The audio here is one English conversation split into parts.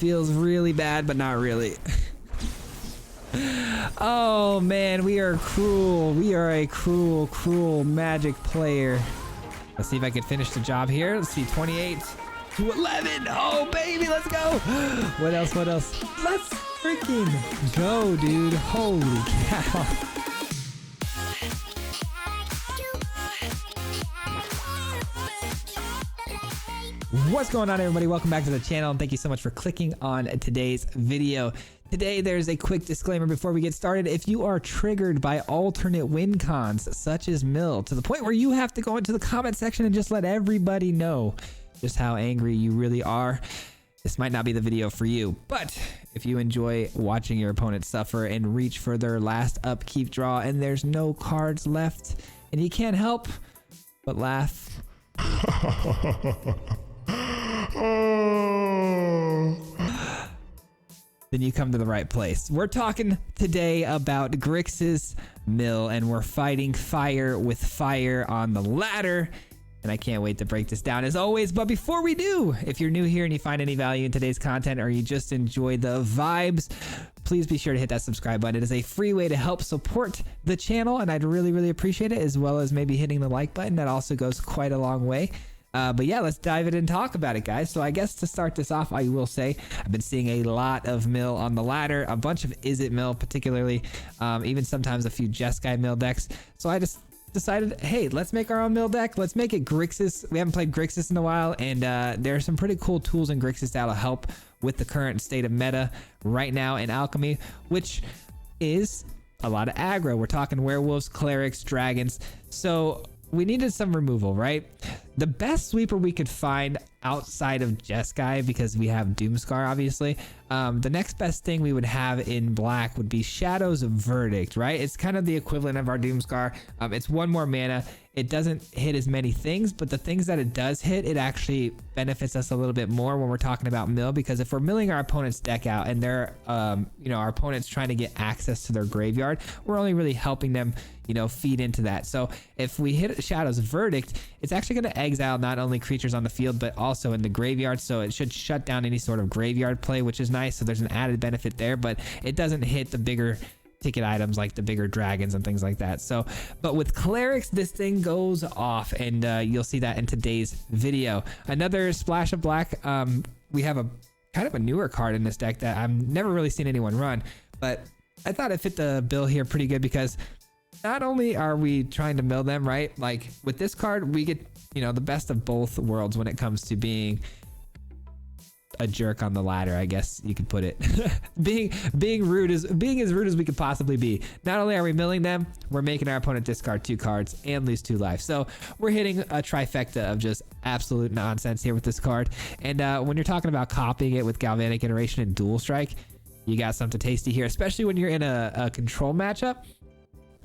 feels really bad, but not really. Oh man, we are cruel. We are a cruel, cruel Magic player. Let's see if I can finish the job here. Let's see, 28 to 11. Oh baby, let's go. What else? What else? Let's freaking go, dude. Holy cow. What's going on, everybody? Welcome back to the channel, and thank you so much for clicking on today's video. Today, there's a quick disclaimer before we get started. If you are triggered by alternate win cons, such as Mill, to the point where you have to go into the comment section and just let everybody know just how angry you really are, this might not be the video for you. But if you enjoy watching your opponent suffer and reach for their last upkeep draw and there's no cards left and you can't help but laugh, then you come to the right place. We're talking today about GRIXIS MILL, and we're fighting fire with fire on the ladder. And I can't wait to break this down as always. But before we do, if you're new here and you find any value in today's content, or you just enjoy the vibes, please be sure to hit that subscribe button. It is a free way to help support the channel, and I'd really appreciate it, as well as maybe hitting the like button. That also goes quite a long way. But yeah, let's dive in and talk about it, guys. So I guess to start this off, I will say I've been seeing a lot of Mill on the ladder, a bunch of Is It Mill particularly, even sometimes a few Jeskai Mill decks. So I just decided, hey, let's make our own Mill deck. Let's make it GRIXIS. We haven't played GRIXIS in a while, and there are some pretty cool tools in GRIXIS that'll help with the current state of meta right now in Alchemy, which is a lot of aggro. We're talking werewolves, clerics, dragons. So we needed some removal, right? The best sweeper we could find outside of Jeskai, because we have Doomscar, obviously, the next best thing we would have in black would be Shadow's Verdict, right? It's kind of the equivalent of our Doomscar. It's one more mana. It doesn't hit as many things, but the things that it does hit, it actually benefits us a little bit more when we're talking about mill, because if we're milling our opponent's deck out and they're, our opponent's trying to get access to their graveyard, we're only really helping them, feed into that. So if we hit Shadow's Verdict, it's actually going to exile not only creatures on the field, but also in the graveyard. So it should shut down any sort of graveyard play, which is nice. So there's an added benefit there, but it doesn't hit the bigger ticket items like the bigger dragons and things like that. So, but with clerics, this thing goes off, and you'll see that in today's video. Another splash of black. We have a kind of a newer card in this deck that I've never really seen anyone run, but I thought it fit the bill here pretty good, because not only are we trying to mill them, right? Like with this card, we get, the best of both worlds when it comes to being a jerk on the ladder, I guess you could put it. being as rude as we could possibly be. Not only are we milling them, we're making our opponent discard 2 cards and lose 2 life. So we're hitting a trifecta of just absolute nonsense here with this card. And when you're talking about copying it with Galvanic Iteration and Dual Strike, you got something tasty here, especially when you're in a control matchup.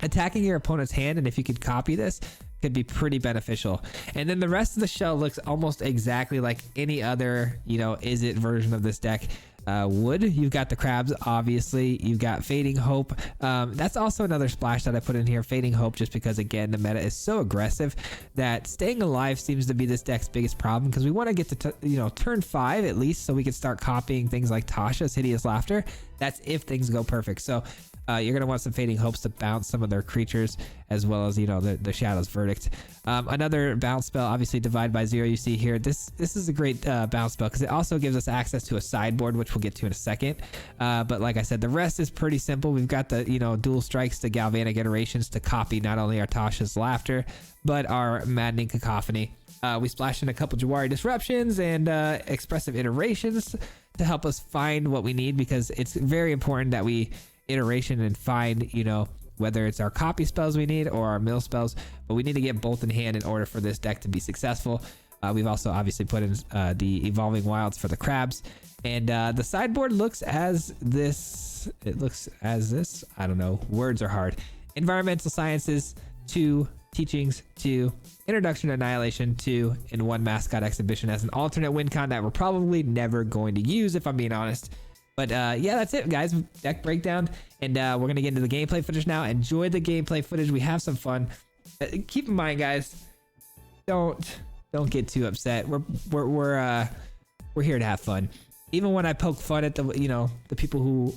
Attacking your opponent's hand, and if you could copy this, could be pretty beneficial. And then the rest of the shell looks almost exactly like any other, Is It version of this deck would. You've got the crabs, obviously. You've got Fading Hope. That's also another splash that I put in here, Fading Hope, just because, again, the meta is so aggressive that staying alive seems to be this deck's biggest problem, because we want to get to, turn 5 at least, so we can start copying things like Tasha's Hideous Laughter. That's if things go perfect. So you're going to want some Fading Hopes to bounce some of their creatures, as well as, the Shadow's Verdict. Another bounce spell, obviously Divide by 0, you see here. This is a great bounce spell, because it also gives us access to a sideboard, which we'll get to in a second. But like I said, the rest is pretty simple. We've got the, dual strikes, the Galvanic Iterations to copy not only our Tasha's Laughter, but our Maddening Cacophony. We splashed in a couple Jawari Disruptions and Expressive Iterations to help us find what we need, because it's very important that we iteration and find, whether it's our copy spells we need or our mill spells, but we need to get both in hand in order for this deck to be successful. We've also obviously put in the Evolving Wilds for the crabs, and the sideboard looks as this. It looks as this. I don't know. Words are hard. Environmental Sciences 2, Teachings 2, Introduction to Annihilation 2, and 1 Mascot Exhibition as an alternate win con that we're probably never going to use, if I'm being honest. But yeah, that's it, guys. Deck breakdown, and we're gonna get into the gameplay footage now. Enjoy the gameplay footage. We have some fun. Keep in mind, guys, don't get too upset. We're here to have fun. even when I poke fun at the, you know, the people who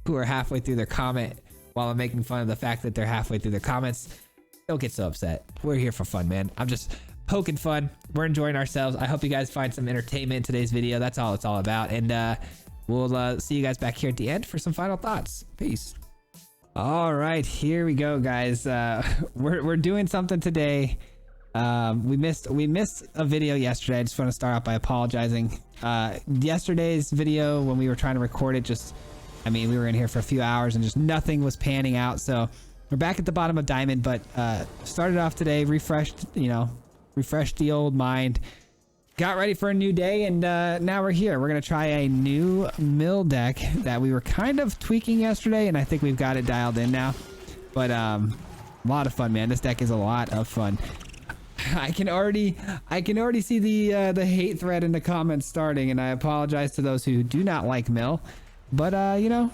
who are halfway through their comment while I'm making fun of the fact that they're halfway through their comments, don't get so upset. We're here for fun, man. I'm just poking fun. We're enjoying ourselves. I hope you guys find some entertainment in today's video. That's all it's all about. And we'll see you guys back here at the end for some final thoughts. Peace. All right, here we go, guys. We're doing something today. We missed a video yesterday. I just want to start out by apologizing. Yesterday's video, when we were trying to record it, just, I mean, we were in here for a few hours and just nothing was panning out. So we're back at the bottom of Diamond, but started off today, refreshed the old mind, got ready for a new day, and now we're here. We're gonna try a new mill deck that we were kind of tweaking yesterday, and I think we've got it dialed in now. But a lot of fun, man. This deck is a lot of fun. I can already see the hate thread in the comments starting, and I apologize to those who do not like mill, but you know,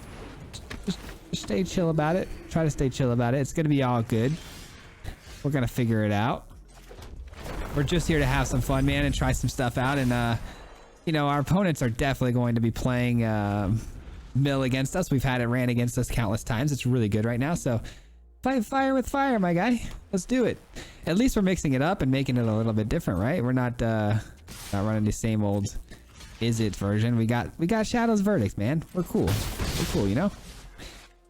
just stay chill about it. Try to stay chill about it. It's gonna be all good. We're gonna figure it out. We're just here to have some fun, man, and try some stuff out. And you know, our opponents are definitely going to be playing mill against us. We've had it ran against us countless times. It's really good right now. So fight fire with fire, my guy. Let's do it. At least we're mixing it up and making it a little bit different, right? We're not running the same old is it version. We got Shadow's Verdict, man. We're cool. We're cool, you know?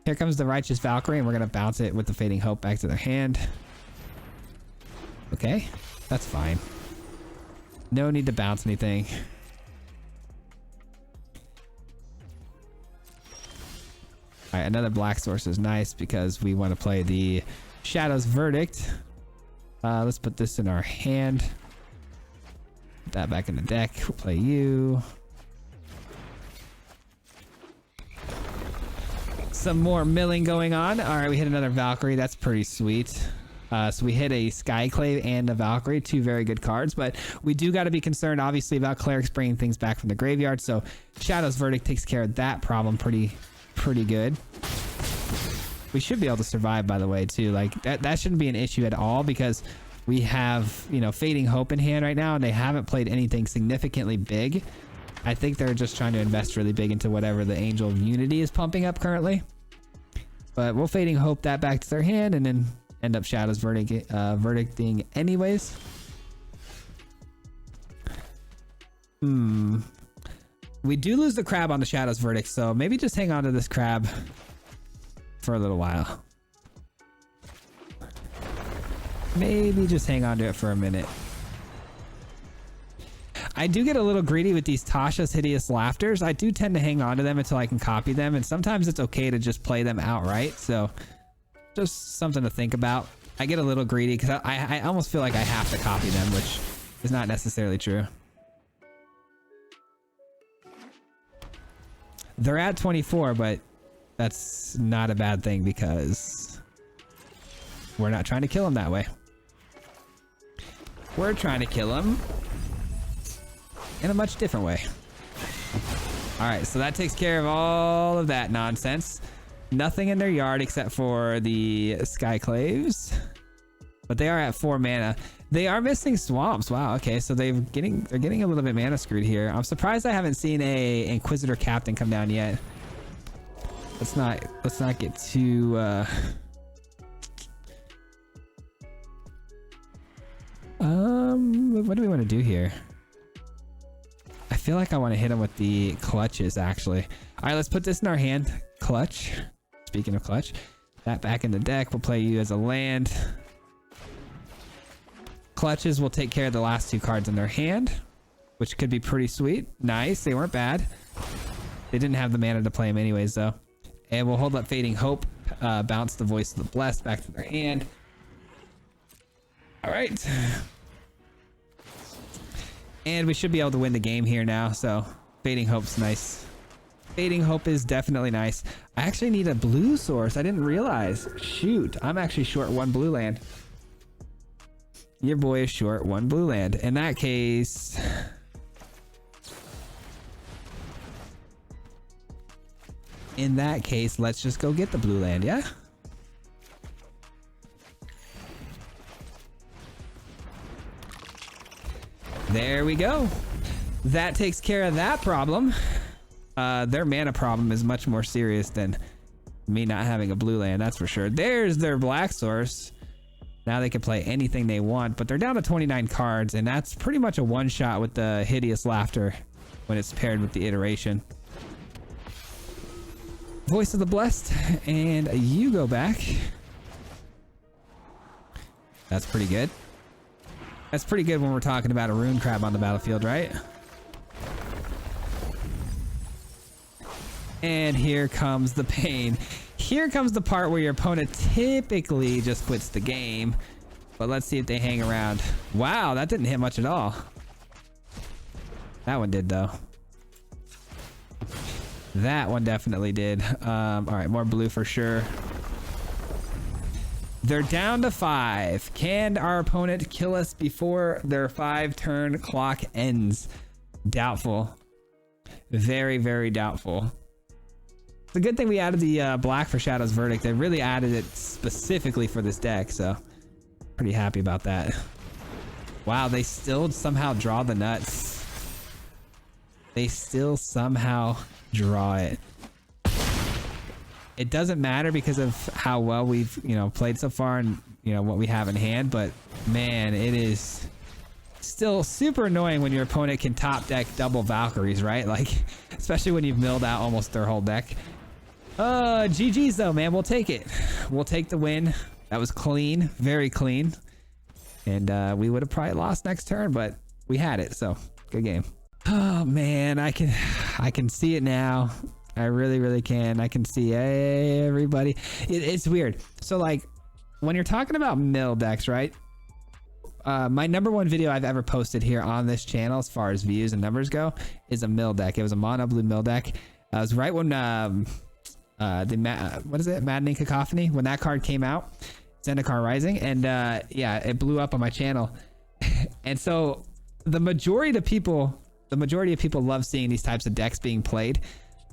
Here comes the Righteous Valkyrie, and we're gonna bounce it with the Fading Hope back to their hand. Okay, that's fine. No need to bounce anything. All right, another black source is nice because we want to play the Shadow's Verdict. Let's put this in our hand. Put that back in the deck. We'll play you. Some more milling going on. All right, we hit another Valkyrie. That's pretty sweet. So we hit a Skyclave and a Valkyrie, two very good cards, but we do got to be concerned, obviously, about clerics bringing things back from the graveyard. So Shadow's Verdict takes care of that problem pretty good. We should be able to survive, by the way, too. Like that shouldn't be an issue at all because we have, you know, Fading Hope in hand right now, and they haven't played anything significantly big. I think they're just trying to invest really big into whatever the Angel of Unity is pumping up currently. But we'll Fading Hope that back to their hand, and then end up Shadow's verdicting anyways. We do lose the crab on the Shadow's Verdict, so maybe just hang on to this crab for a little while. Maybe just hang on to it for a minute. I do get a little greedy with these Tasha's Hideous Laughters. I do tend to hang on to them until I can copy them, and sometimes it's okay to just play them outright. So just something to think about. I get a little greedy because I almost feel like I have to copy them, which is not necessarily true. They're at 24, but that's not a bad thing because we're not trying to kill them that way. We're trying to kill them in a much different way. All right, so that takes care of all of that nonsense. Nothing in their yard except for the Skyclaves, but they are at 4 mana. They are missing swamps. Wow. Okay, so they're getting a little bit mana screwed here. I'm surprised I haven't seen a Inquisitor Captain come down yet. Let's not get too what do we want to do here? I feel like I want to hit him with the clutches, actually. All right, let's put this in our hand. Clutch. Speaking of clutch, that back in the deck. We'll play you as a land. Clutches will take care of the last 2 cards in their hand, which could be pretty sweet. Nice. They weren't bad. They didn't have the mana to play them anyways, though. And we'll hold up Fading Hope. Bounce the Voice of the Blessed back to their hand. All right. And we should be able to win the game here now, so Fading Hope's nice. Fading Hope is definitely nice. I actually need a blue source. I didn't realize. Shoot, I'm actually short 1 blue land. Your boy is short 1 blue land. In that case, let's just go get the blue land, yeah? There we go. that takes care of that problem. Their mana problem is much more serious than me not having a blue land, that's for sure. There's their black source. Now they can play anything they want, but they're down to 29 cards, and that's pretty much a one-shot with the Hideous Laughter when it's paired with the iteration. Voice of the Blessed, and you go back. That's pretty good. That's pretty good when we're talking about a Rune Crab on the battlefield, right? And here comes the pain. Here comes the part where your opponent typically just quits the game. But let's see if they hang around. Wow, that didn't hit much at all. That one did, though. That one definitely did. All right, more blue for sure. They're down to 5. Can our opponent kill us before their 5-turn clock ends? Doubtful. Very, very doubtful. It's a good thing we added the black for Shadow's Verdict. They really added it specifically for this deck, so pretty happy about that. Wow, they still somehow draw the nuts. They still somehow draw it. It doesn't matter because of how well we've, played so far and, what we have in hand, but man, it is still super annoying when your opponent can top deck double Valkyries, right? Like, especially when you've milled out almost their whole deck. GG's though, man. We'll take it. We'll take the win. That was clean, very clean. And we would have probably lost next turn, but we had it, so good game. Oh man, I can see it now. I really, really can. I can see everybody. It's weird. So like, when you're talking about mill decks, right? My #1 video I've ever posted here on this channel, as far as views and numbers go, is a mill deck. It was a mono blue mill deck. It was right when what is it? Maddening Cacophony. When that card came out, Zendikar Rising, and yeah, it blew up on my channel. And so the majority of people love seeing these types of decks being played.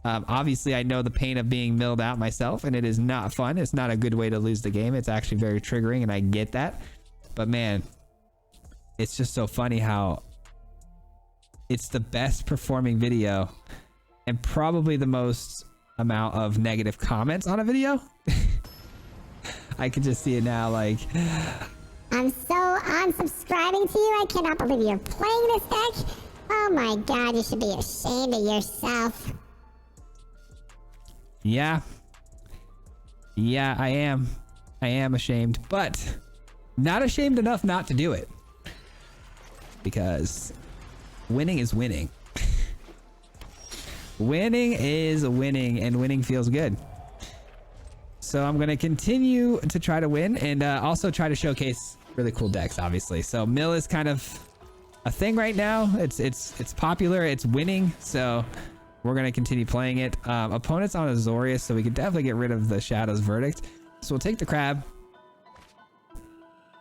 Obviously, I know the pain of being milled out myself, and it is not fun. It's not a good way to lose the game. It's actually very triggering, and I get that. But man, it's just so funny how it's the best performing video and probably the most amount of negative comments on a video. I can just see it now, like, I'm so unsubscribing to you. I cannot believe you're playing this deck. Oh my god, you should be ashamed of yourself. Yeah, I am ashamed, but not ashamed enough not to do it, because winning is winning. Winning is winning, and winning feels good. So I'm going to continue to try to win, and also try to showcase really cool decks, obviously. So mill is kind of a thing right now. It's popular, it's winning, so we're going to continue playing it. Opponent's on Azorius, so we could definitely get rid of the Shadow's Verdict. So we'll take the crab.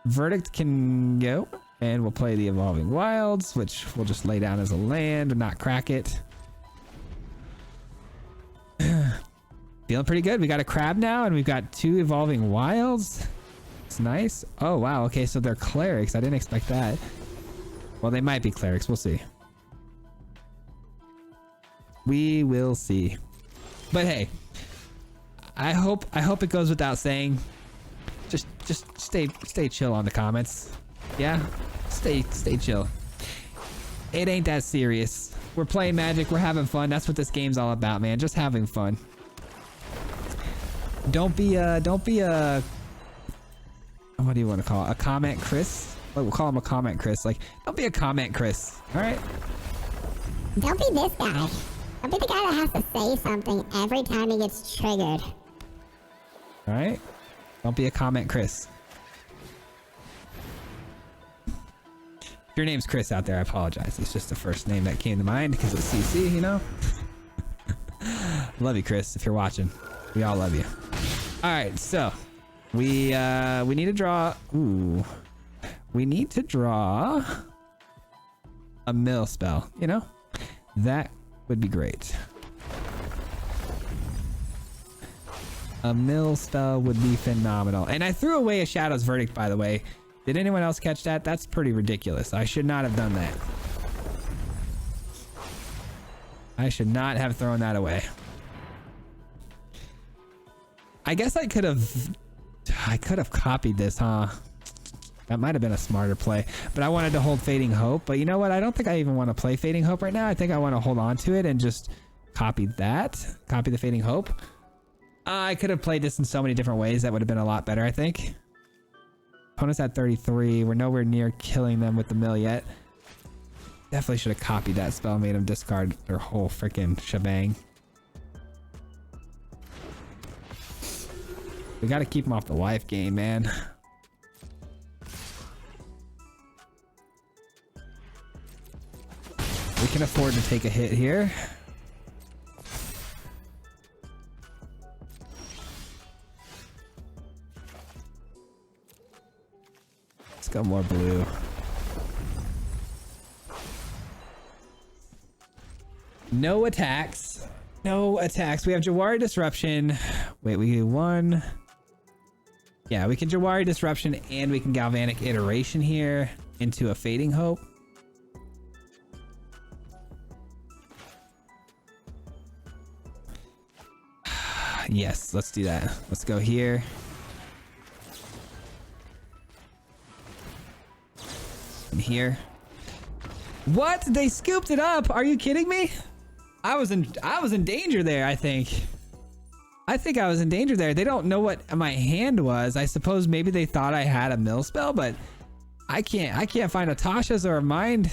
Verdict can go, and we'll play the Evolving Wilds, which we'll just lay down as a land and not crack it. Feeling pretty good. We got a crab now, and we've got 2 Evolving Wilds. It's nice. Oh wow, okay, so they're clerics. I didn't expect that. Well, they might be clerics. We'll see. We will see. But hey, I hope it goes without saying, just stay chill on the comments. Yeah, stay chill. It ain't that serious. We're playing Magic, we're having fun. That's what this game's all about, man. Just having fun. Don't be a what do you want to call it? A comment Chris? Like, we'll call him a comment Chris. Like, don't be a comment Chris. All right? Don't be this guy. Don't be the guy that has to say something every time he gets triggered. All right? Don't be a comment Chris. If your name's Chris out there, I apologize. It's just the first name that came to mind because it's CC, you know? Love you, Chris, if you're watching. We all love you. All right, so we need to draw. Ooh, we need to draw a mill spell. You know, that would be great. A mill spell would be phenomenal. And I threw away a Shadow's Verdict, by the way. Did anyone else catch that? That's pretty ridiculous. I should not have done that. I should not have thrown that away. I guess I could have copied this, huh? That might have been a smarter play, but I wanted to hold Fading Hope. But you know what? I don't think I even want to play Fading Hope right now. I think I want to hold on to it and just copy that. Copy the Fading Hope. I could have played this in so many different ways. That would have been a lot better, I think. Opponent's at 33. We're nowhere near killing them with the mill yet. Definitely should have copied that spell, made them discard their whole freaking shebang. We got to keep them off the life gain, man. We can afford to take a hit here. Let's go more blue. No attacks. No attacks. We have Jawari Disruption. Wait, we do one. Yeah, we can Jawari Disruption and we can Galvanic Iteration here into a Fading Hope. Yes, let's do that. Let's go here. And here. What? They scooped it up. Are you kidding me? I was in danger there, I think. I think I was in danger there. They don't know what my hand was. I suppose maybe they thought I had a mill spell, but I can't find a Tasha's or a mind.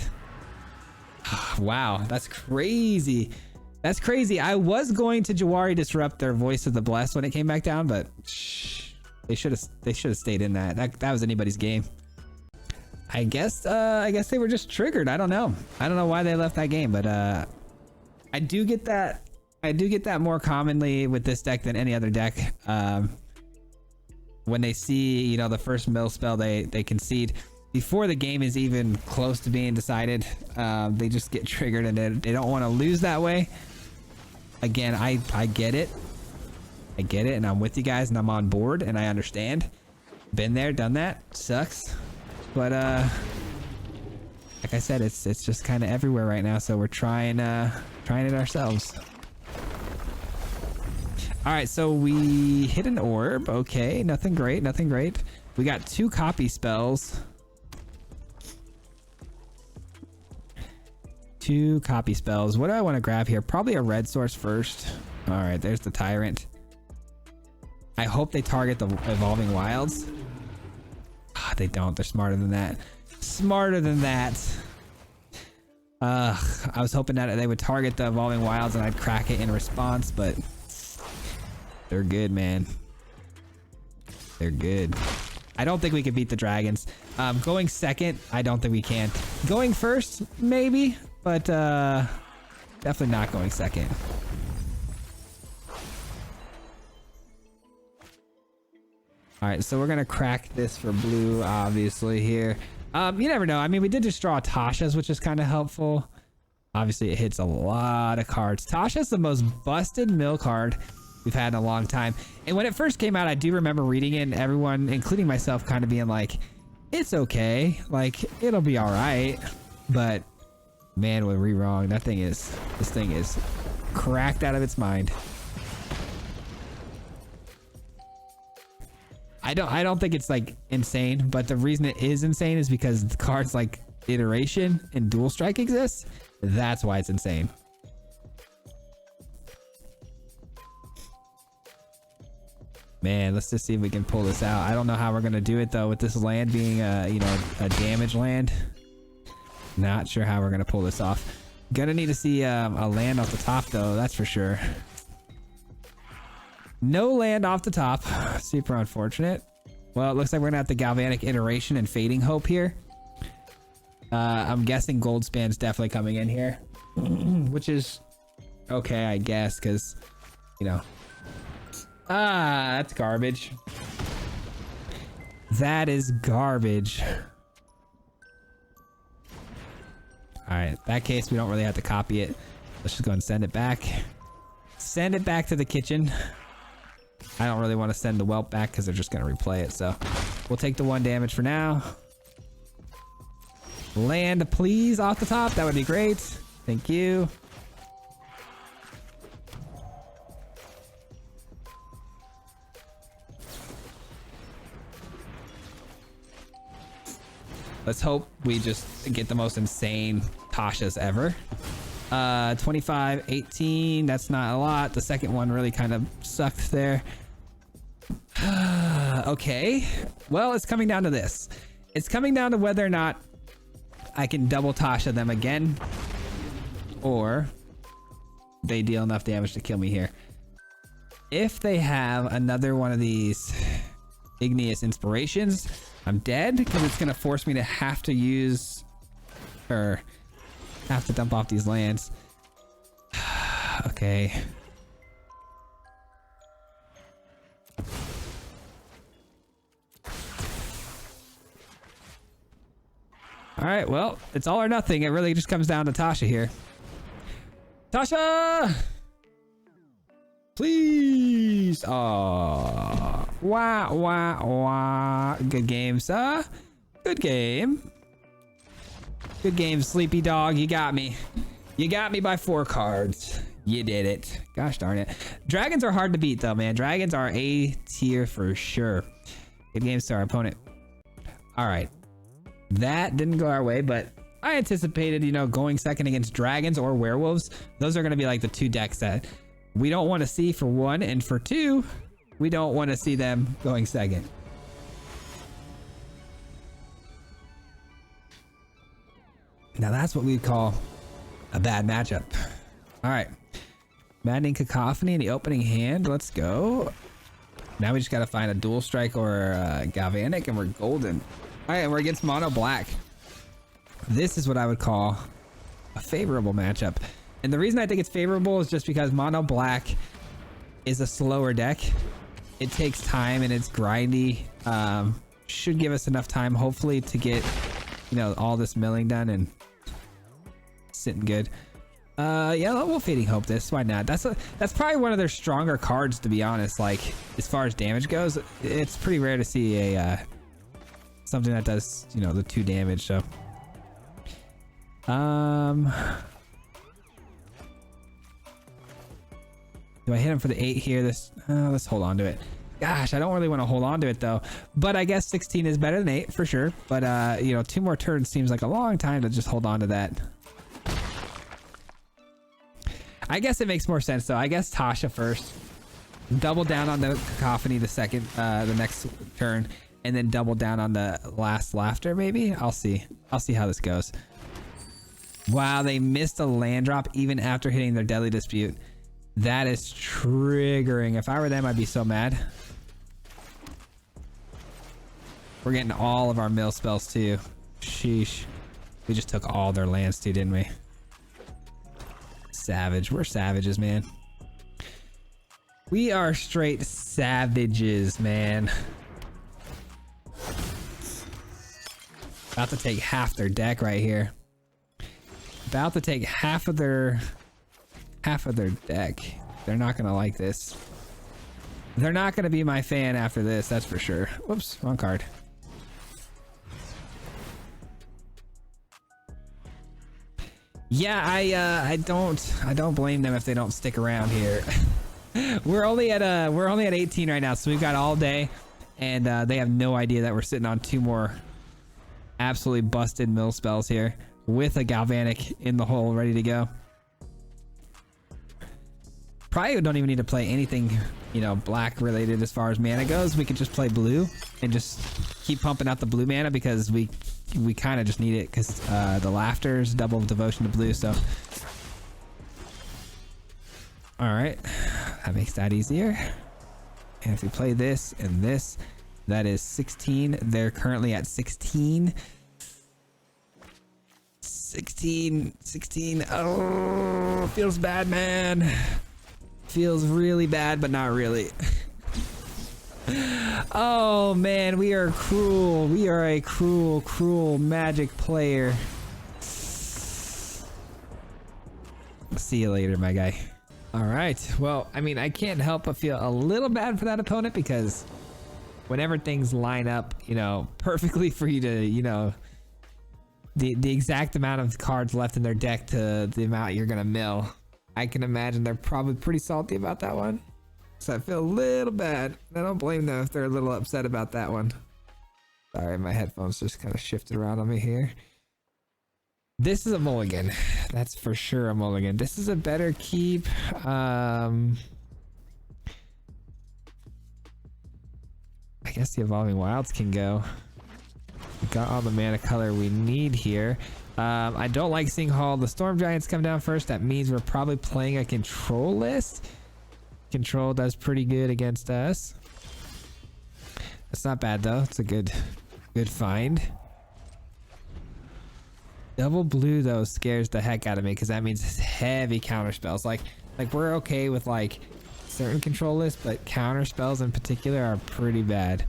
Wow, that's crazy. That's crazy. I was going to Jawari Disrupt their Voice of the Blessed when it came back down, but they should have stayed in that. That was anybody's game. I guess they were just triggered. I don't know why they left that game, but I do get that more commonly with this deck than any other deck. When they see, you know, the first mill spell, they concede before the game is even close to being decided. They just get triggered and they don't want to lose that way. Again, I get it. I get it, and I'm with you guys, and I'm on board, and I understand. Been there, done that. Sucks, but like I said, it's just kind of everywhere right now. So we're trying it ourselves. All right, so we hit an orb. Okay, nothing great, nothing great. We got 2 copy spells. 2 copy spells. What do I want to grab here? Probably a red source first. All right, there's the Tyrant. I hope they target the Evolving Wilds. Ah, they don't. They're smarter than that. Smarter than that. I was hoping that they would target the Evolving Wilds and I'd crack it in response, but they're good, man. They're good. I don't think we can beat the dragons. Going second, I don't think we can. Going first, maybe, but definitely not going second. All right, so we're gonna crack this for blue, obviously here. You never know. I mean, we did just draw Tasha's, which is kind of helpful. Obviously, it hits a lot of cards. Tasha's the most busted mill card we've had in a long time. And when it first came out, I do remember reading it and everyone, including myself, kind of being like, it's okay. Like, it'll be all right. But man, we're wrong. This thing is cracked out of its mind. I don't think it's like insane, but the reason it is insane is because the cards like Iteration and Dual Strike exist. That's why it's insane. Man, let's just see if we can pull this out. I don't know how we're gonna do it though, with this land being you know, a damage land. Not sure how we're gonna pull this off. Gonna need to see a land off the top though, that's for sure. No land off the top. Super unfortunate. Well, it looks like we're gonna have the Galvanic Iteration and Fading Hope here. I'm guessing Goldspan's definitely coming in here, which is okay, I guess, because, you know. That's garbage. That is garbage. All right, in that case, we don't really have to copy it. Let's just go and send it back. Send it back to the kitchen. I don't really want to send the whelp back because they're just going to replay it. So we'll take the 1 damage for now. Land, please, off the top. That would be great. Thank you. Let's hope we just get the most insane Tashas ever. 25, 18, that's not a lot. The second one really kind of sucked there. Okay, well, it's coming down to this. It's coming down to whether or not I can double Tasha them again, or they deal enough damage to kill me here. If they have another one of these igneous inspirations, I'm dead, because it's gonna force me to have to use, or have to dump off these lands. Okay. All right, well, it's all or nothing. It really just comes down to Tasha here. Tasha! Please! Oh, wah, wah, wah. Good game, sir. Good game. Good game, sleepy dog. You got me. You got me by 4 cards. You did it. Gosh darn it. Dragons are hard to beat, though, man. Dragons are A tier for sure. Good game to our opponent. All right. That didn't go our way, but I anticipated, you know, going second against dragons or werewolves. Those are going to be like the 2 decks that we don't want to see for 1, and for 2, we don't want to see them going second. Now that's what we'd call a bad matchup. All right. Maddening Cacophony in the opening hand. Let's go. Now we just got to find a Dual Strike or a Galvanic, and we're golden. All right, and we're against Mono Black. This is what I would call a favorable matchup. And the reason I think it's favorable is just because Mono Black is a slower deck. It takes time and it's grindy. Should give us enough time, hopefully, to get, you know, all this milling done and sitting good. Yeah, we'll Fading Hope this. Why not? That's probably one of their stronger cards, to be honest. Like, as far as damage goes, it's pretty rare to see a something that does, you know, the 2 damage. So do I hit him for the 8 here? Let's hold on to it. Gosh, I don't really want to hold on to it though, but I guess 16 is better than 8 for sure. But you know, 2 more turns seems like a long time to just hold on to that. I guess it makes more sense though. I guess Tasha first, double down on the Cacophony the next turn, and then double down on the last Laughter. Maybe I'll see how this goes. Wow, they missed a land drop even after hitting their Deadly Dispute. That is triggering. If I were them, I'd be so mad. We're getting all of our mill spells too. Sheesh. We just took all their lands too, didn't we? Savage. We're savages, man. We are straight savages, man. About to take half their deck right here. About to take half of their deck. They're not gonna like this. They're not gonna be my fan after this, that's for sure. Whoops, wrong card. Yeah, I don't blame them if they don't stick around here. we're only at 18 right now, so we've got all day, and they have no idea that we're sitting on 2 more absolutely busted mill spells here with a Galvanic in the hole ready to go. Probably don't even need to play anything, you know, black related as far as mana goes. We could just play blue and just keep pumping out the blue mana, because we kind of just need it, because the Laughter's double devotion to blue. So all right, that makes that easier. And if we play this and this, that is 16. They're currently at 16. 16. Oh, feels bad, man. Feels really bad, but not really. Oh man, we are cruel. We are a cruel, cruel Magic player. See you later, my guy. All right. Well, I mean, I can't help but feel a little bad for that opponent, because whenever things line up, you know, perfectly for you to, you know, the exact amount of cards left in their deck to the amount you're gonna mill, I can imagine they're probably pretty salty about that one. So I feel a little bad. I don't blame them if they're a little upset about that one. Sorry, my headphones just kind of shifted around on me here. This is a mulligan. That's for sure a mulligan. This is a better keep. I guess the Evolving Wilds can go. We got all the mana color we need here. I don't like seeing all the Storm Giants come down first. That means we're probably playing a control list. Control does pretty good against us. That's not bad though. It's a good find. Double blue though scares the heck out of me because that means heavy counter spells. Like we're okay with like certain control lists, but counter spells in particular are pretty bad.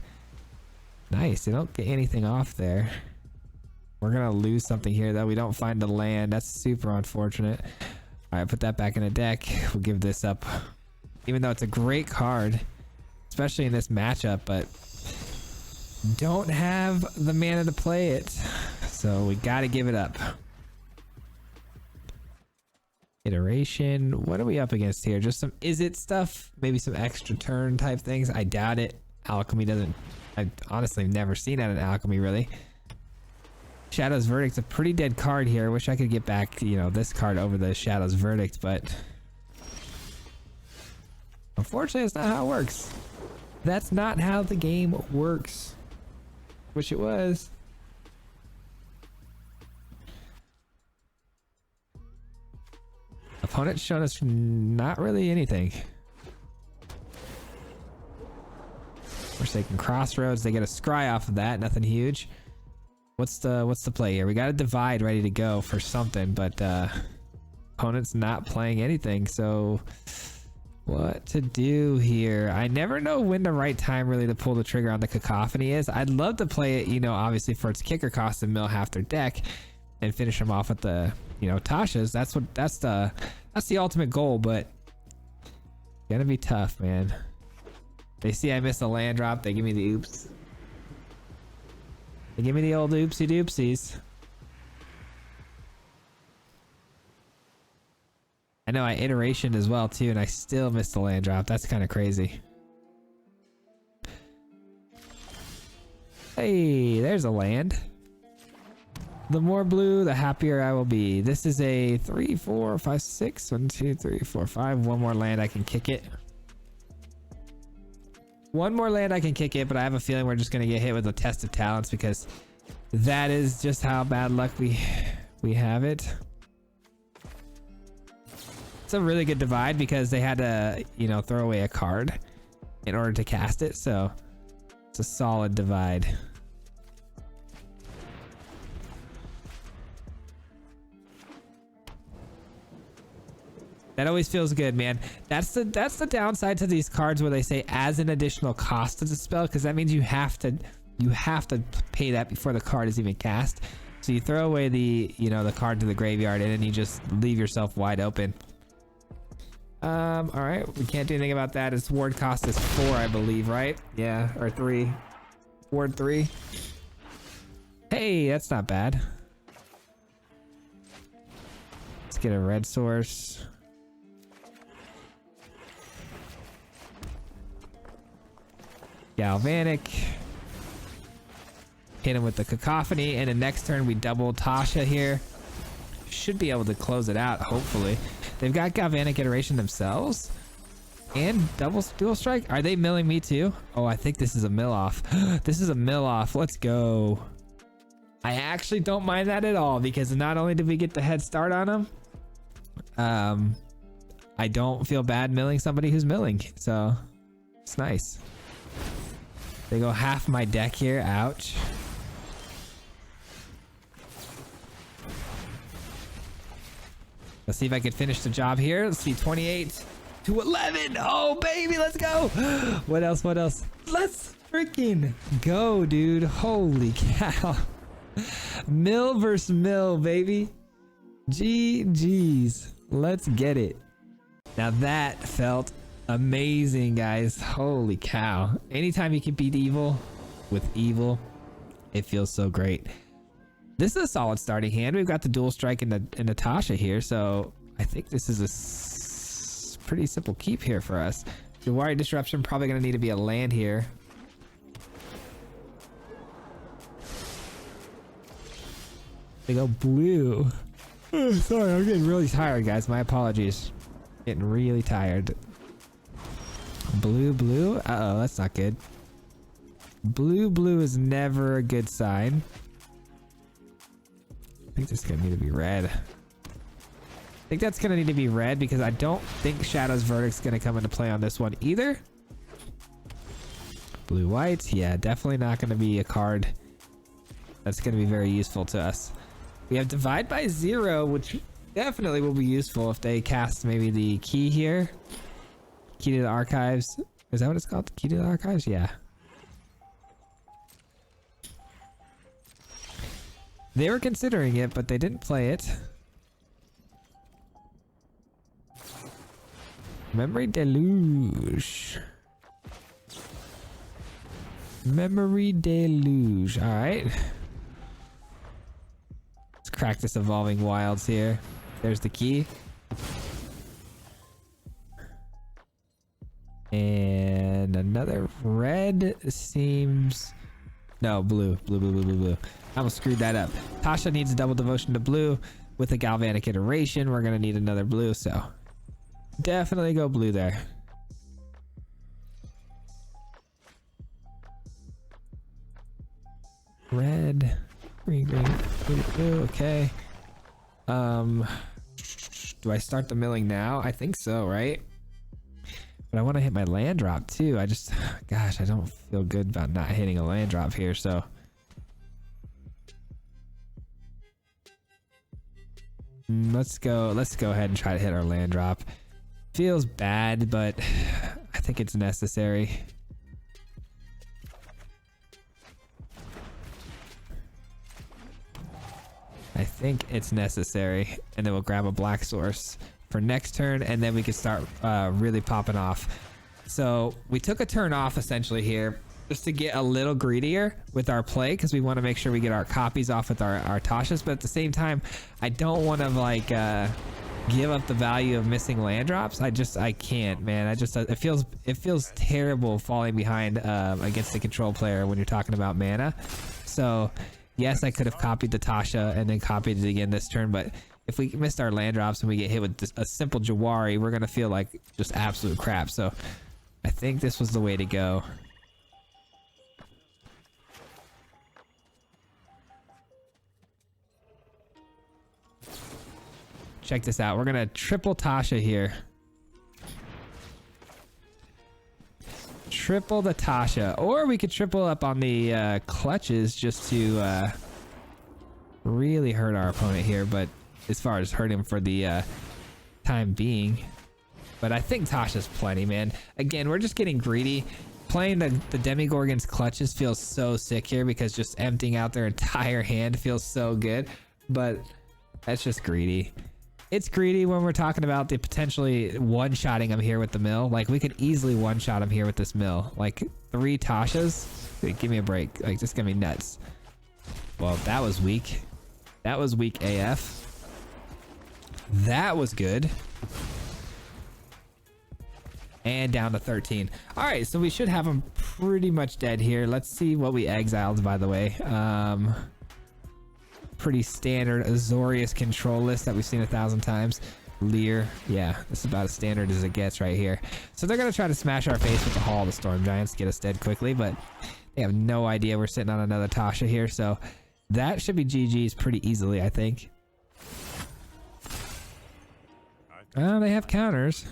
Nice. They don't get anything off there. We're gonna lose something here though. We don't find the land. That's super unfortunate. All right, put that back in the deck. We'll give this up, even though it's a great card, especially in this matchup, but don't have the mana to play it, so we gotta give it up. Iteration. What are we up against here? Just some is it stuff? Maybe some extra turn type things. I doubt it. Alchemy doesn't. I've honestly never seen that in Alchemy really. Shadow's Verdict's a pretty dead card here. I wish I could get back, you know, this card over the Shadow's Verdict, but unfortunately it's not how it works. That's not how the game works. Wish it was. Opponent's shown us not really anything. Forsaken Crossroads. They get a scry off of that. Nothing huge. What's the play here? We got a divide ready to go for something, but opponent's not playing anything. So what to do here? I never know when the right time really to pull the trigger on the Cacophony is. I'd love to play it, you know, obviously for its kicker cost and mill half their deck and finish them off with the, you know, Tasha's. That's the ultimate goal, but gonna be tough, man. They see I missed a land drop, they give me the oops. They give me the old oopsie doopsies. I know I iterationed as well too, and I still missed the land drop. That's kind of crazy. Hey, there's a land. The more blue, the happier I will be. This is a 3, 4, 5, 6. 1, 2, 3, 4, 5. One more land, I can kick it. One more land, I can kick it, but I have a feeling we're just going to get hit with a test of talents because that is just how bad luck we have it. It's a really good divide because they had to, you know, throw away a card in order to cast it, so it's a solid divide. That always feels good, man. That's the downside to these cards where they say as an additional cost to the spell, because that means you have to pay that before the card is even cast. So you throw away the, you know, the card to the graveyard and then you just leave yourself wide open. All right, we can't do anything about that. Its ward cost is 4, I believe, right? Yeah, or 3. Ward 3. Hey, that's not bad. Let's get a red source. Galvanic. Hit him with the Cacophony, and the next turn we double Tasha here. Should be able to close it out, hopefully. They've got Galvanic Iteration themselves. And dual strike. Are they milling me too? Oh, I think this is a mill off. This is a mill off. Let's go. I actually don't mind that at all because not only did we get the head start on them, I don't feel bad milling somebody who's milling. So it's nice. They go half my deck here. Ouch. Let's see if I can finish the job here. Let's see, 28 to 11. Oh, baby, let's go. What else? What else? Let's freaking go, dude. Holy cow. Mill versus mill, baby. GG's. Let's get it. Now that felt amazing, guys. Holy cow. Anytime you can beat evil with evil, it feels so great. This is a solid starting hand. We've got the dual strike and the Natasha here, so I think this is a pretty simple keep here for us. Jawari Disruption, probably going to need to be a land here. They go blue. Oh, sorry, I'm getting really tired, guys. My apologies. Getting really tired. Blue, blue. Uh-oh, that's not good. Blue, blue is never a good sign. I think this is gonna need to be red. I think that's gonna need to be red because I don't think Shadow's Verdict's gonna come into play on this one either. Blue, white. Yeah, definitely not gonna be a card that's gonna be very useful to us. We have Divide by Zero, which definitely will be useful if they cast maybe the key here. Key to the Archives. Is that what it's called? Key to the Archives? Yeah. They were considering it, but they didn't play it. Memory Deluge. Memory Deluge. All right. Let's crack this Evolving Wilds here. There's the key. And another red seems... No, blue. Blue, blue, blue, blue, blue. I almost screwed that up. Tasha needs a double devotion to blue. With a Galvanic Iteration, we're going to need another blue, so... Definitely go blue there. Red. Green, green, blue, blue. Okay. Do I start the milling now? I think so, right? But I want to hit my land drop too. I just, gosh, I don't feel good about not hitting a land drop here, so. Let's go ahead and try to hit our land drop. Feels bad, but I think it's necessary. I think it's necessary. And then we'll grab a black source for next turn, and then we can start really popping off. So we took a turn off essentially here just to get a little greedier with our play because we want to make sure we get our copies off with our Tashas, but at the same time I don't want to like give up the value of missing land drops. I can't, man. It feels terrible falling behind against the control player when you're talking about mana. So yes, I could have copied the Tasha and then copied it again this turn, but if we missed our land drops and we get hit with a simple Jawari, we're gonna feel like just absolute crap. So I think this was the way to go. Check this out. We're gonna triple Tasha here. Triple the Tasha, or we could triple up on the clutches just to really hurt our opponent here, but as far as hurt him for the time being. But I think Tasha's plenty, man. Again, we're just getting greedy. Playing the Demigorgon's clutches feels so sick here because just emptying out their entire hand feels so good, but that's just greedy. It's greedy when we're talking about the potentially one-shotting him here with the mill. Like, we could easily one-shot him here with this mill. Like, 3 Tashas? Dude, give me a break. Like, this is gonna be nuts. Well, that was weak. That was weak AF. That was good. And down to 13. All right, so we should have him pretty much dead here. Let's see what we exiled, by the way. Pretty standard Azorius control list that we've seen 1,000 times. Lear, yeah, this is about as standard as it gets right here. So they're gonna try to smash our face with the Hall of the Storm Giants, get us dead quickly, but they have no idea we're sitting on another Tasha here, so that should be GG's pretty easily, I think. Oh, they have counters.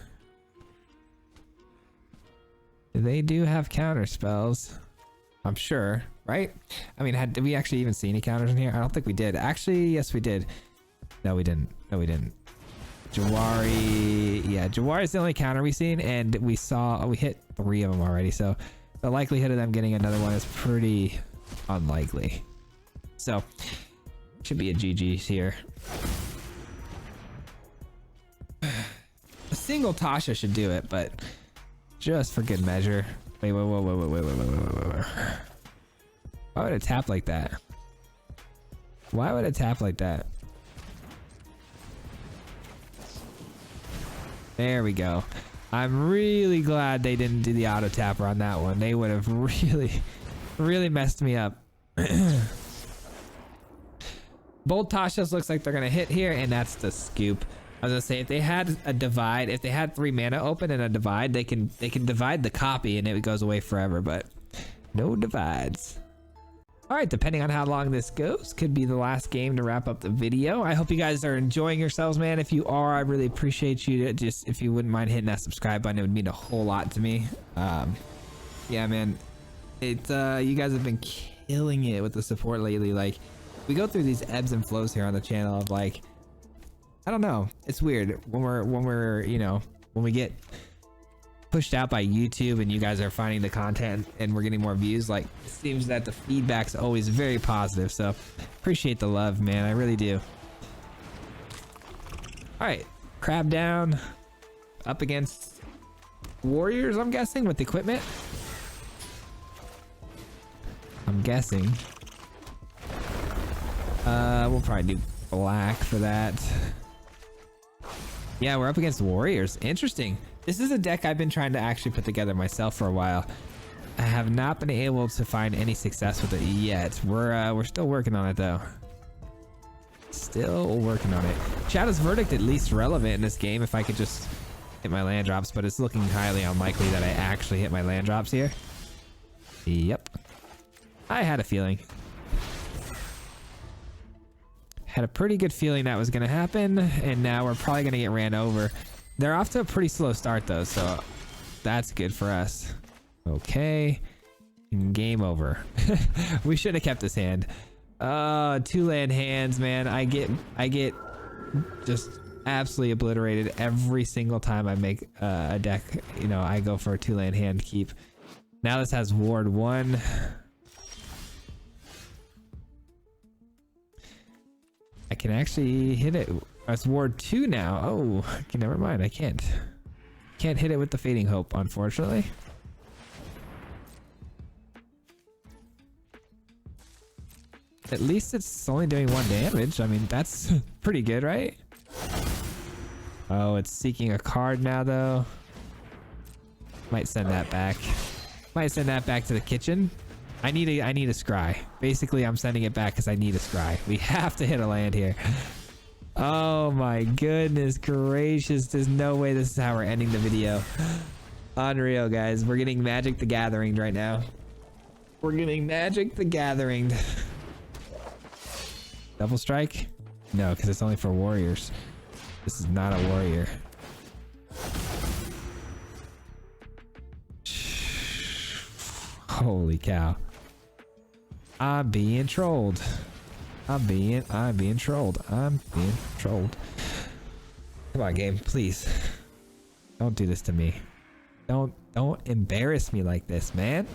They do have counter spells, I'm sure, right? I mean, did we actually even see any counters in here? I don't think we did. Actually, yes, we did. No, we didn't. No, we didn't. Jawari, yeah, Jawari's the only counter we've seen, and we hit 3 of them already, so the likelihood of them getting another one is pretty unlikely. So, should be a GG's here. A single Tasha should do it, but just for good measure. Wait. Why would it tap like that? Why would it tap like that? There we go. I'm really glad they didn't do the auto tapper on that one. They would have really messed me up. Bold Tashas looks like they're gonna hit here, and that's the scoop. I was gonna say, if they had a divide, if they had 3 mana open and a divide, they can divide the copy and it goes away forever, but no divides. All right, depending on how long this goes, could be the last game to wrap up the video. I hope you guys are enjoying yourselves, man. If you are, I really appreciate you. Just if you wouldn't mind hitting that subscribe button, it would mean a whole lot to me. Yeah, man, you guys have been killing it with the support lately. Like, we go through these ebbs and flows here on the channel of like, I don't know, it's weird when we're you know, when we get pushed out by YouTube and you guys are finding the content and we're getting more views. Like, it seems that the feedback's always very positive, so appreciate the love, man. I really do. All right, crab down up against warriors, I'm guessing, with equipment. I'm guessing we'll probably do black for that. Yeah, we're up against warriors. Interesting. This is a deck I've been trying to actually put together myself for a while. I have not been able to find any success with it yet. We're still working on it though. Still working on it. Shadow's Verdict at least relevant in this game if I could just hit my land drops, but it's looking highly unlikely that I actually hit my land drops here. Yep. I had a feeling. Had a pretty good feeling that was going to happen, and now we're probably going to get ran over. They're off to a pretty slow start though, so that's good for us. Okay, game over. We should have kept this hand. 2 land hands, man. I get just absolutely obliterated every single time I make a deck. You know, I go for a 2 land hand keep. Now this has ward 1. I can actually hit it. It's ward 2 now. Oh, okay, never mind. I can't hit it with the Fading Hope, unfortunately. At least it's only doing 1 damage. I mean, that's pretty good, right? Oh, it's seeking a card now, though. Might send that back. Might send that back to the kitchen. I need a scry. Basically, I'm sending it back because I need a scry. We have to hit a land here. Oh my goodness gracious. There's no way this is how we're ending the video. Unreal, guys. We're getting Magic the Gathering right now. We're getting Magic the Gathering. Double strike? No, because it's only for warriors. This is not a warrior. Holy cow. I'm being trolled. I'm being trolled. I'm being trolled. Come on, game, please. Don't do this to me. Don't embarrass me like this, man.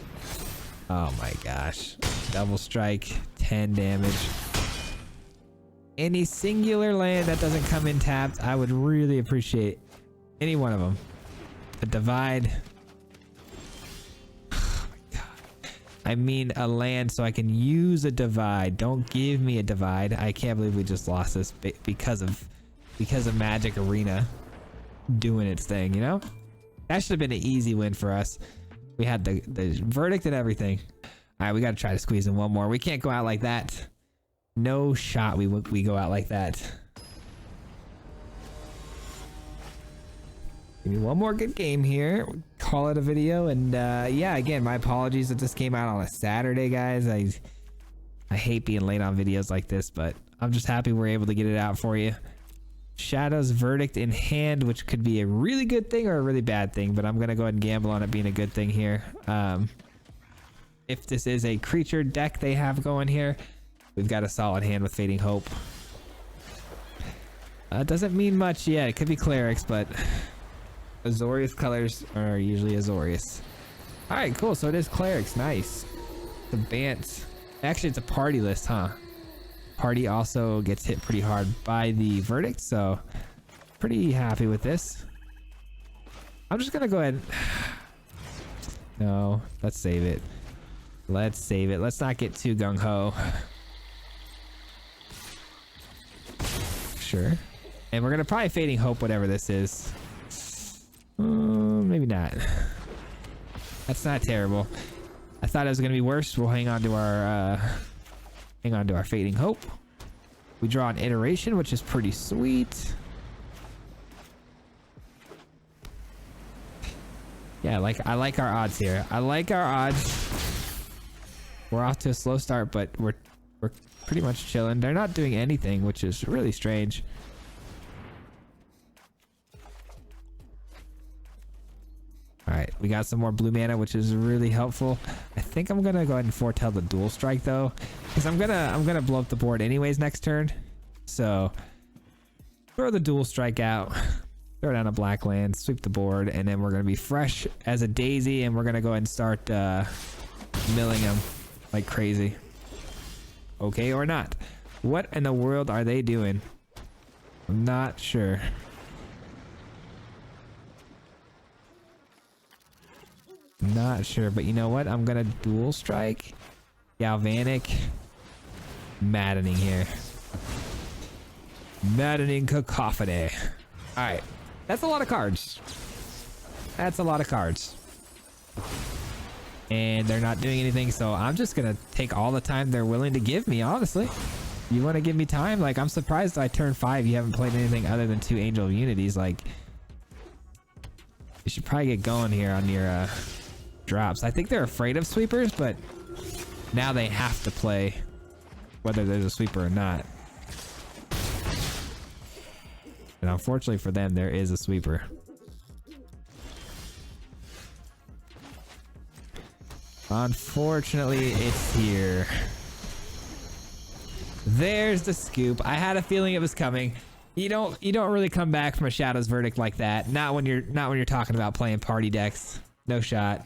Oh my gosh. Double strike, 10 damage. Any singular land that doesn't come in tapped, I would really appreciate any one of them. A divide. I mean a land so I can use a divide. Don't give me a divide. I can't believe we just lost this because of Magic Arena doing its thing, you know? That should have been an easy win for us. We had the verdict and everything. All right, we got to try to squeeze in one more. We can't go out like that. No shot we go out like that. Give me one more good game here. Call it a video. And yeah, again, my apologies that this came out on a Saturday, guys. I hate being late on videos like this, but I'm just happy we're able to get it out for you. Shadow's Verdict in hand, which could be a really good thing or a really bad thing, but I'm going to go ahead and gamble on it being a good thing here. If this is a creature deck they have going here, we've got a solid hand with Fading Hope. Doesn't mean much yet. It could be Clerics, but Azorius colors are usually Azorius. All right, cool. So it is Clerics. Nice. The Bant. Actually, it's a party list, huh? Party also gets hit pretty hard by the Verdict, so pretty happy with this. I'm just gonna go ahead. No, let's save it. Let's save it. Let's not get too gung-ho. Sure. And we're gonna probably Fading Hope whatever this is. Maybe not. That's not terrible. I thought it was gonna be worse. We'll hang on to our Fading Hope. We draw an iteration, which is pretty sweet. Yeah, I like our odds here. I like our odds. We're off to a slow start, but we're pretty much chilling. They're not doing anything, which is really strange. All right, we got some more blue mana, which is really helpful. I think I'm gonna go ahead and foretell the dual strike though, because I'm gonna blow up the board anyways next turn. So throw the dual strike out, throw down a black land, sweep the board, and then we're gonna be fresh as a daisy, and we're gonna go ahead and start milling them like crazy. Okay or not? What in the world are they doing? I'm not sure. Not sure, but you know what? I'm gonna dual strike. Galvanic. Maddening here. Maddening cacophony. Alright. That's a lot of cards. That's a lot of cards. And they're not doing anything, so I'm just gonna take all the time they're willing to give me, honestly. You want to give me time? Like, I'm surprised I turn 5 you haven't played anything other than 2 Angel of Unities. Like, you should probably get going here on your drops. I think they're afraid of sweepers, but now they have to play whether there's a sweeper or not. And unfortunately for them, there is a sweeper. Unfortunately, it's here. There's the scoop. I had a feeling it was coming. You don't really come back from a Shadow's Verdict like that. Not when you're talking about playing party decks. No shot.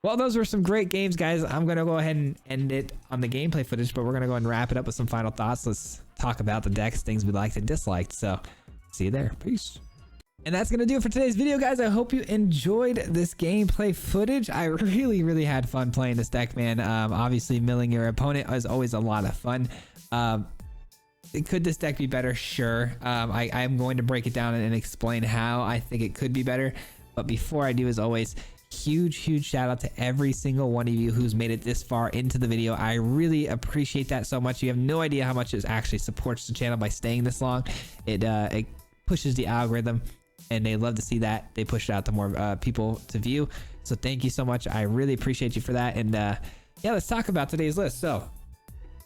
Well, those were some great games, guys. I'm gonna go ahead and end it on the gameplay footage, but we're gonna go ahead and wrap it up with some final thoughts. Let's talk about the decks, things we liked and disliked. So, see you there. Peace. And that's gonna do it for today's video, guys. I hope you enjoyed this gameplay footage. I really had fun playing this deck, man. Obviously, milling your opponent is always a lot of fun. Could this deck be better? Sure. I'm going to break it down and explain how I think it could be better. But before I do, as always, huge shout out to every single one of you who's made it this far into the video. I really appreciate that so much. You have no idea how much it actually supports the channel by staying this long. It pushes the algorithm, and they love to see that. They push it out to more people to view. So thank you so much. I really appreciate you for that. And yeah, let's talk about today's list. So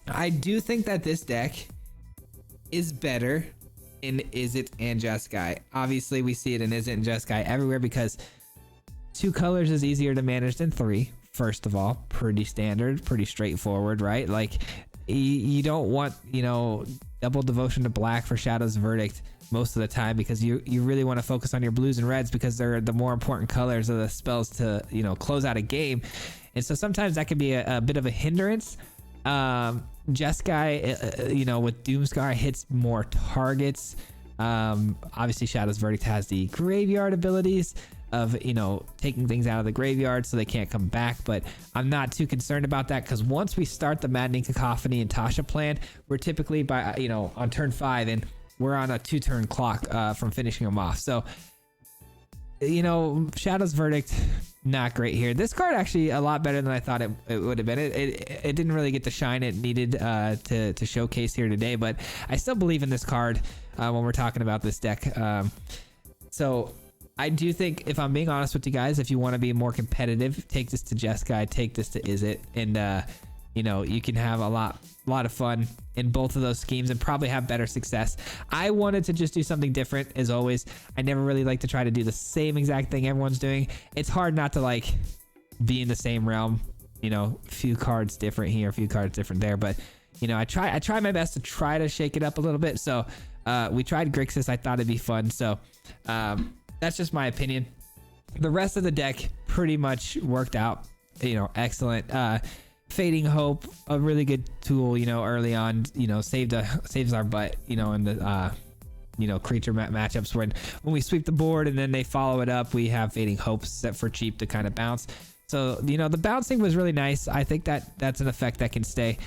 I do think that this deck is better in Izzet and Jeskai. Obviously, we see it in Izzet and Jeskai everywhere because 2 colors is easier to manage than 3. First of all, pretty standard, pretty straightforward, right? Like, you don't want, double devotion to black for Shadow's Verdict most of the time, because you really want to focus on your blues and reds because they're the more important colors of the spells to, close out a game. And so sometimes that can be a bit of a hindrance. Jeskai, with Doomscar hits more targets. Obviously Shadow's Verdict has the graveyard abilities of taking things out of the graveyard so they can't come back, but I'm not too concerned about that because once we start the Maddening Cacophony and Tasha plan, we're typically by on turn 5 and we're on a 2-turn clock from finishing them off. So Shadow's Verdict, not great here. This card actually a lot better than I thought it would have been. It didn't really get the shine it needed to showcase here today, but I still believe in this card when we're talking about this deck. So I do think, if I'm being honest with you guys, if you want to be more competitive, take this to Jeskai, take this to Izzet, and you can have a lot of fun in both of those schemes and probably have better success. I wanted to just do something different, as always. I never really like to try to do the same exact thing everyone's doing. It's hard not to be in the same realm, a few cards different here, a few cards different there, but I try my best to try to shake it up a little bit. So we tried Grixis. I thought it'd be fun. So that's just my opinion. The rest of the deck pretty much worked out, excellent. Fading Hope, a really good tool, early on, saves our butt, in the creature matchups when we sweep the board and then they follow it up. We have Fading Hope set for cheap to kind of bounce. So the bouncing was really nice. I think that's an effect that can stay.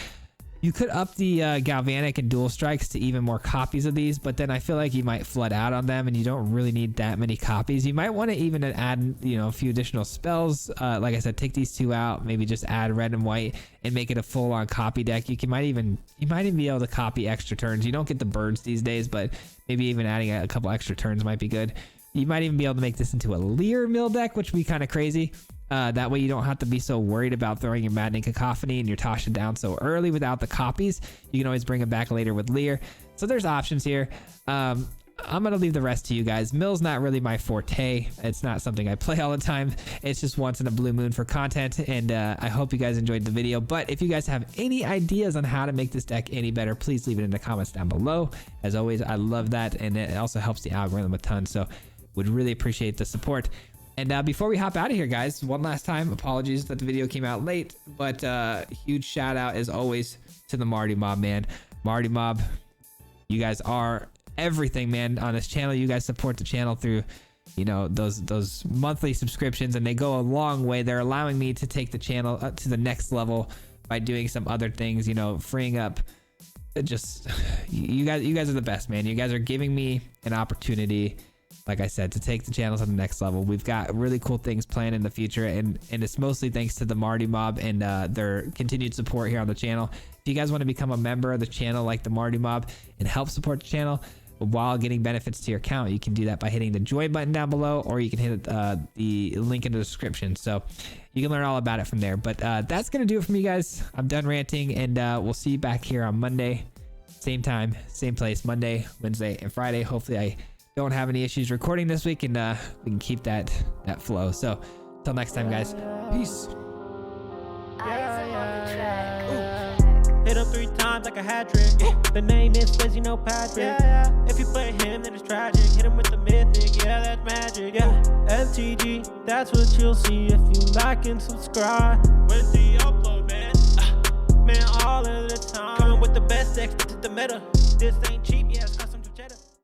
You could up the galvanic and dual strikes to even more copies of these, but then I feel like you might flood out on them and you don't really need that many copies. You might want to even add, you know, a few additional spells. Like I said, take these two out, maybe just add red and white and make it a full-on copy deck. You might even be able to copy extra turns. You don't get the birds these days, but maybe even adding a couple extra turns might be good. You might even be able to make this into a Lear mill deck, which would be kind of crazy. That way you don't have to be so worried about throwing your Maddening Cacophony and your Tasha down so early without the copies. You can always bring it back later with Lear. So there's options here. I'm going to leave the rest to you guys. Mill's not really my forte. It's not something I play all the time. It's just once in a blue moon for content, and I hope you guys enjoyed the video. But if you guys have any ideas on how to make this deck any better, please leave it in the comments down below. As always, I love that, and it also helps the algorithm a ton, so would really appreciate the support. And before we hop out of here, guys, one last time, apologies that the video came out late, but huge shout out as always to the Marty Mob, man. Marty Mob, you guys are everything, man, on this channel. You guys support the channel through, you know, those monthly subscriptions, and they go a long way. They're allowing me to take the channel up to the next level by doing some other things, you know, freeing up. Just you guys are the best, man. You guys are giving me an opportunity, like I said, to take the channel to the next level. We've got really cool things planned in the future, and it's mostly thanks to the Marty Mob and their continued support here on the channel. If you guys want to become a member of the channel like the Marty Mob and help support the channel while getting benefits to your account, you can do that by hitting the join button down below, or you can hit the link in the description. So you can learn all about it from there. But that's going to do it for me, guys. I'm done ranting, and we'll see you back here on Monday. Same time, same place, Monday, Wednesday, and Friday. Hopefully I don't have any issues recording this week, and we can keep that flow. So until next time, guys, peace. Hit him 3 times like a hat trick. The name is Swayze, no Patrick. If you play him, then it's tragic. Hit him with the mythic, yeah, that's magic. MTG, that's what you'll see if you like and subscribe. Where's the upload, man? Man, all of the time. Coming with the best decks to the meta. This ain't cheap, yeah.